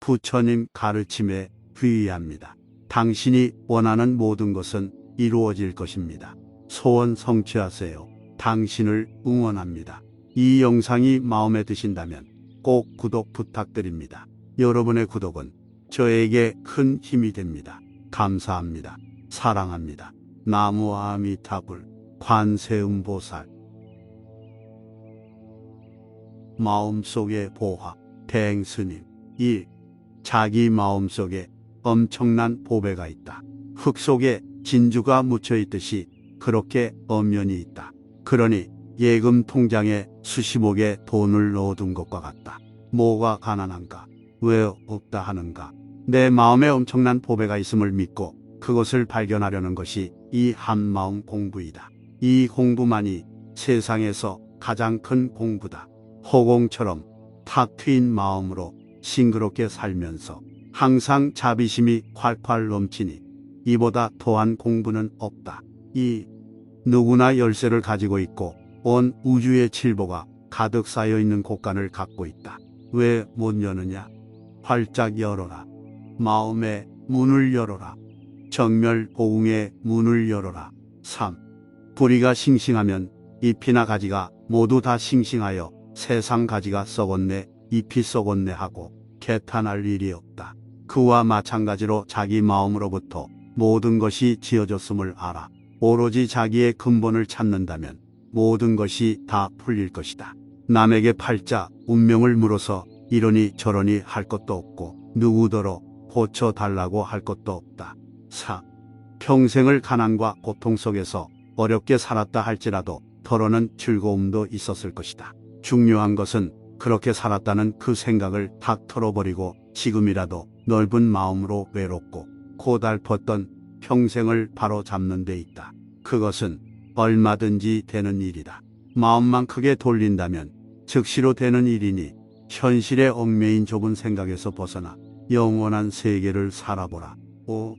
부처님 가르침에 귀의합니다. 당신이 원하는 모든 것은 이루어질 것입니다. 소원 성취하세요. 당신을 응원합니다. 이 영상이 마음에 드신다면 꼭 구독 부탁드립니다. 여러분의 구독은 저에게 큰 힘이 됩니다. 감사합니다. 사랑합니다. 나무 아미타불 관세음보살. 마음속의 보화. 대행스님. 1. 자기 마음속에 엄청난 보배가 있다. 흙 속에 진주가 묻혀있듯이 그렇게 엄연히 있다. 그러니 예금 통장에 수십억의 돈을 넣어둔 것과 같다. 뭐가 가난한가? 왜 없다 하는가? 내 마음에 엄청난 보배가 있음을 믿고 그것을 발견하려는 것이 이 한마음 공부이다. 이 공부만이 세상에서 가장 큰 공부다. 허공처럼 탁 트인 마음으로 싱그럽게 살면서 항상 자비심이 콸콸 넘치니 이보다 더한 공부는 없다. 이 누구나 열쇠를 가지고 있고 온 우주의 칠보가 가득 쌓여있는 곳간을 갖고 있다. 왜 못 여느냐? 활짝 열어라. 마음의 문을 열어라. 정멸보응의 문을 열어라. 3. 뿌리가 싱싱하면 잎이나 가지가 모두 다 싱싱하여 세상 가지가 썩었네, 잎이 썩었네 하고 개탄할 일이 없다. 그와 마찬가지로 자기 마음으로부터 모든 것이 지어졌음을 알아. 오로지 자기의 근본을 찾는다면 모든 것이 다 풀릴 것이다. 남에게 팔자 운명을 물어서 이러니 저러니 할 것도 없고 누구더러 고쳐달라고 할 것도 없다. 4. 평생을 가난과 고통 속에서 어렵게 살았다 할지라도 덜어는 즐거움도 있었을 것이다. 중요한 것은 그렇게 살았다는 그 생각을 탁 털어버리고 지금이라도 넓은 마음으로 외롭고 고달펐던 평생을 바로 잡는 데 있다. 그것은 얼마든지 되는 일이다. 마음만 크게 돌린다면 즉시로 되는 일이니 현실의 얽매인 좁은 생각에서 벗어나 영원한 세계를 살아보라. 5.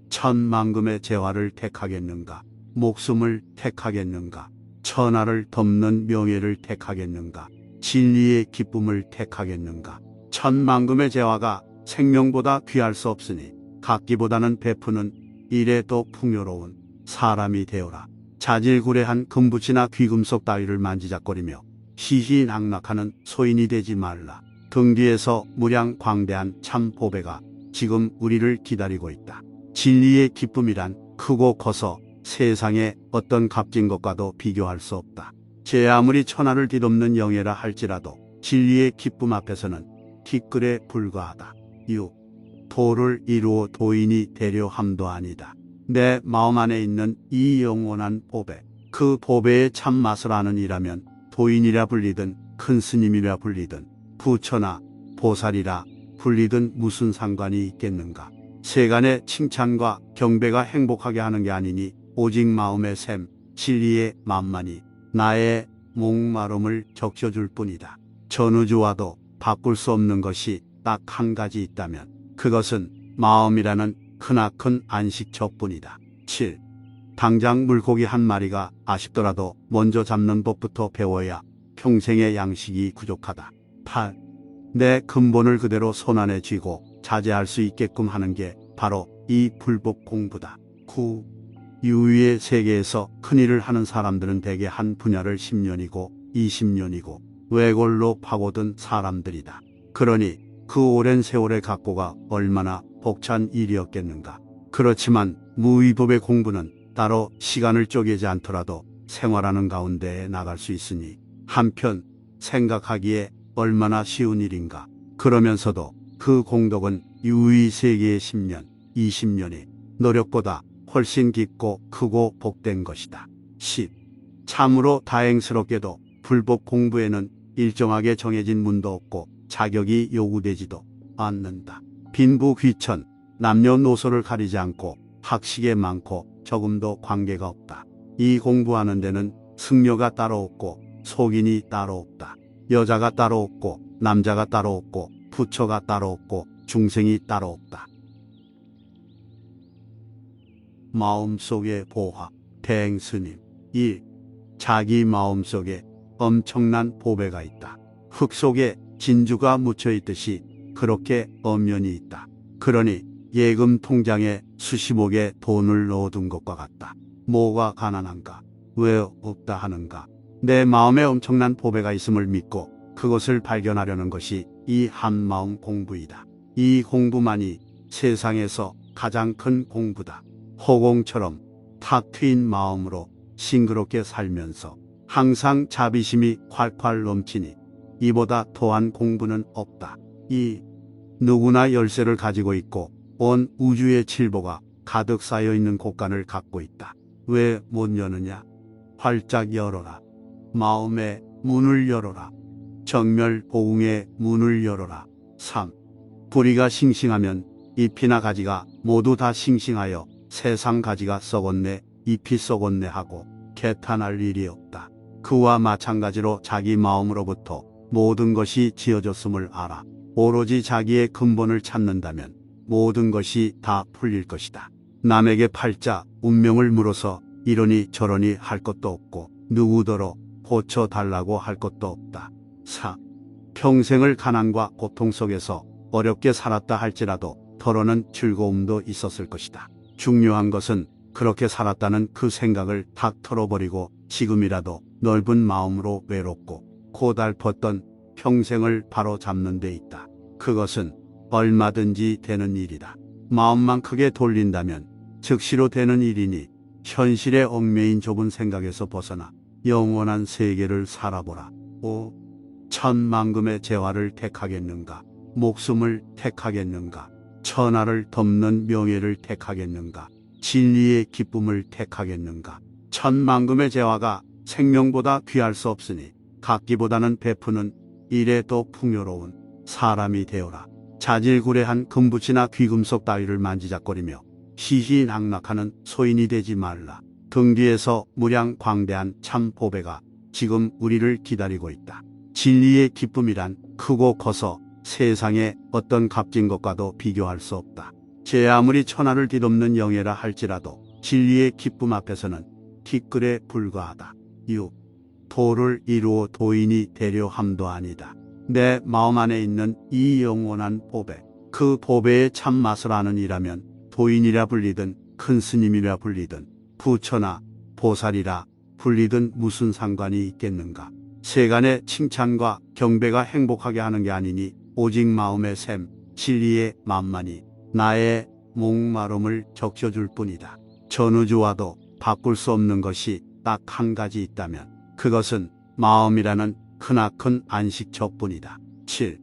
천만금의 재화를 택하겠는가? 목숨을 택하겠는가? 천하를 덮는 명예를 택하겠는가? 진리의 기쁨을 택하겠는가? 천만금의 재화가 생명보다 귀할 수 없으니 갖기보다는 베푸는 일에 더 풍요로운 사람이 되어라. 자질구레한 금붙이나 귀금속 따위를 만지작거리며 희희낙낙하는 소인이 되지 말라. 등 뒤에서 무량광대한 참 보배가 지금 우리를 기다리고 있다. 진리의 기쁨이란 크고 커서 세상에 어떤 값진 것과도 비교할 수 없다. 제 아무리 천하를 뒤덮는 영예라 할지라도 진리의 기쁨 앞에서는 티끌에 불과하다. 6. 도를 이루어 도인이 되려 함도 아니다. 내 마음 안에 있는 이 영원한 보배, 그 보배의 참맛을 아는 이라면 도인이라 불리든 큰 스님이라 불리든 부처나 보살이라 불리든 무슨 상관이 있겠는가? 세간의 칭찬과 경배가 행복하게 하는 게 아니니 오직 마음의 샘, 진리의 맛만이 나의 목마름을 적셔줄 뿐이다. 전우주와도 바꿀 수 없는 것이 딱 한 가지 있다면 그것은 마음이라는 크나큰 안식처뿐이다. 7. 당장 물고기 한 마리가 아쉽더라도 먼저 잡는 법부터 배워야 평생의 양식이 부족하다. 8. 내 근본을 그대로 손안에 쥐고 자제할 수 있게끔 하는 게 바로 이 불법 공부다. 9. 유의의 세계에서 큰일을 하는 사람들은 대개 한 분야를 10년이고 20년이고 외골로 파고든 사람들이다. 그러니 그 오랜 세월의 각고가 얼마나 벅찬 일이었겠는가. 그렇지만 무위법의 공부는 따로 시간을 쪼개지 않더라도 생활하는 가운데에 나갈 수 있으니 한편 생각하기에 얼마나 쉬운 일인가. 그러면서도 그 공덕은 유의 세계의 10년, 20년의 노력보다 훨씬 깊고 크고 복된 것이다. 10. 참으로 다행스럽게도 불법 공부에는 일정하게 정해진 문도 없고 자격이 요구되지도 않는다. 빈부 귀천, 남녀노소를 가리지 않고 학식에 많고 적음도 관계가 없다. 이 공부하는 데는 승려가 따로 없고 속인이 따로 없다. 여자가 따로 없고 남자가 따로 없고 부처가 따로 없고 중생이 따로 없다. 마음속의 보화. 대행스님. 1. 자기 마음속에 엄청난 보배가 있다. 흙 속에 진주가 묻혀있듯이 그렇게 엄연히 있다. 그러니 예금 통장에 수십억의 돈을 넣어둔 것과 같다. 뭐가 가난한가? 왜 없다 하는가? 내 마음에 엄청난 보배가 있음을 믿고 그것을 발견하려는 것이 이 한마음 공부이다. 이 공부만이 세상에서 가장 큰 공부다. 허공처럼 탁 트인 마음으로 싱그럽게 살면서 항상 자비심이 콸콸 넘치니 이보다 더한 공부는 없다. 이 누구나 열쇠를 가지고 있고 온 우주의 칠보가 가득 쌓여 있는 곳간을 갖고 있다. 왜 못 여느냐? 활짝 열어라. 마음의 문을 열어라. 정멸보응의 문을 열어라. 3. 뿌리가 싱싱하면 잎이나 가지가 모두 다 싱싱하여 세상 가지가 썩었네, 잎이 썩었네 하고 개탄할 일이 없다. 그와 마찬가지로 자기 마음으로부터 모든 것이 지어졌음을 알아. 오로지 자기의 근본을 찾는다면 모든 것이 다 풀릴 것이다. 남에게 팔자 운명을 물어서 이러니 저러니 할 것도 없고 누구더러 고쳐달라고 할 것도 없다. 4. 평생을 가난과 고통 속에서 어렵게 살았다 할지라도 덜어는 즐거움도 있었을 것이다. 중요한 것은 그렇게 살았다는 그 생각을 탁 털어버리고 지금이라도 넓은 마음으로 외롭고 고달펐던 평생을 바로 잡는 데 있다. 그것은 얼마든지 되는 일이다. 마음만 크게 돌린다면 즉시로 되는 일이니 현실의 얽매인 좁은 생각에서 벗어나 영원한 세계를 살아보라. 5. 천만금의 재화를 택하겠는가? 목숨을 택하겠는가? 천하를 덮는 명예를 택하겠는가? 진리의 기쁨을 택하겠는가? 천만금의 재화가 생명보다 귀할 수 없으니 갖기보다는 베푸는 일에 더 풍요로운 사람이 되어라. 자질구레한 금붙이나 귀금속 따위를 만지작거리며 희희낙낙하는 소인이 되지 말라. 등 뒤에서 무량광대한 참 보배가 지금 우리를 기다리고 있다. 진리의 기쁨이란 크고 커서 세상에 어떤 값진 것과도 비교할 수 없다. 제 아무리 천하를 뒤덮는 영예라 할지라도 진리의 기쁨 앞에서는 티끌에 불과하다. 6. 도를 이루어 도인이 되려 함도 아니다. 내 마음 안에 있는 이 영원한 보배, 그 보배의 참맛을 아는 이라면 도인이라 불리든 큰 스님이라 불리든 부처나 보살이라 불리든 무슨 상관이 있겠는가. 세간의 칭찬과 경배가 행복하게 하는 게 아니니 오직 마음의 샘, 진리의 맘만이 나의 목마름을 적셔줄 뿐이다. 전우주와도 바꿀 수 없는 것이 딱 한 가지 있다면 그것은 마음이라는 크나큰 안식처뿐이다. 7.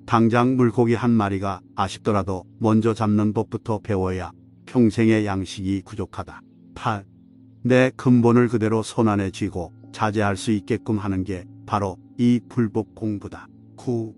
당장 물고기 한 마리가 아쉽더라도 먼저 잡는 법부터 배워야 평생의 양식이 부족하다. 8. 내 근본을 그대로 손안에 쥐고 자제할 수 있게끔 하는 게 바로 이 불법 공부다. 9.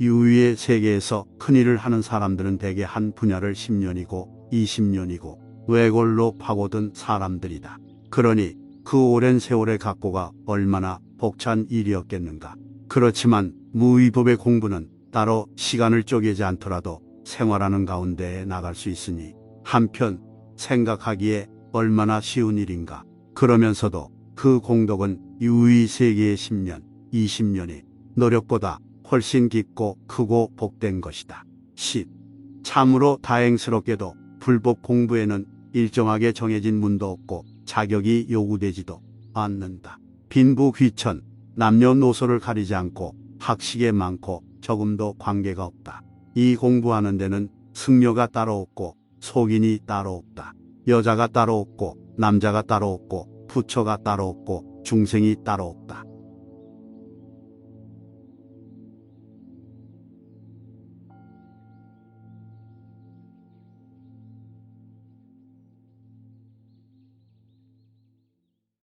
유의의 세계에서 큰일을 하는 사람들은 대개 한 분야를 10년이고 20년이고 외골로 파고든 사람들이다. 그러니 그 오랜 세월의 각고가 얼마나 벅찬 일이었겠는가. 그렇지만 무위법의 공부는 따로 시간을 쪼개지 않더라도 생활하는 가운데에 나갈 수 있으니 한편 생각하기에 얼마나 쉬운 일인가. 그러면서도 그 공덕은 유의 세계의 10년, 20년의 노력보다 훨씬 깊고 크고 복된 것이다. 10. 참으로 다행스럽게도 불법 공부에는 일정하게 정해진 문도 없고 자격이 요구되지도 않는다. 빈부 귀천, 남녀노소를 가리지 않고 학식에 많고 적음도 관계가 없다. 이 공부하는 데는 승려가 따로 없고 속인이 따로 없다. 여자가 따로 없고 남자가 따로 없고 부처가 따로 없고 중생이 따로 없다.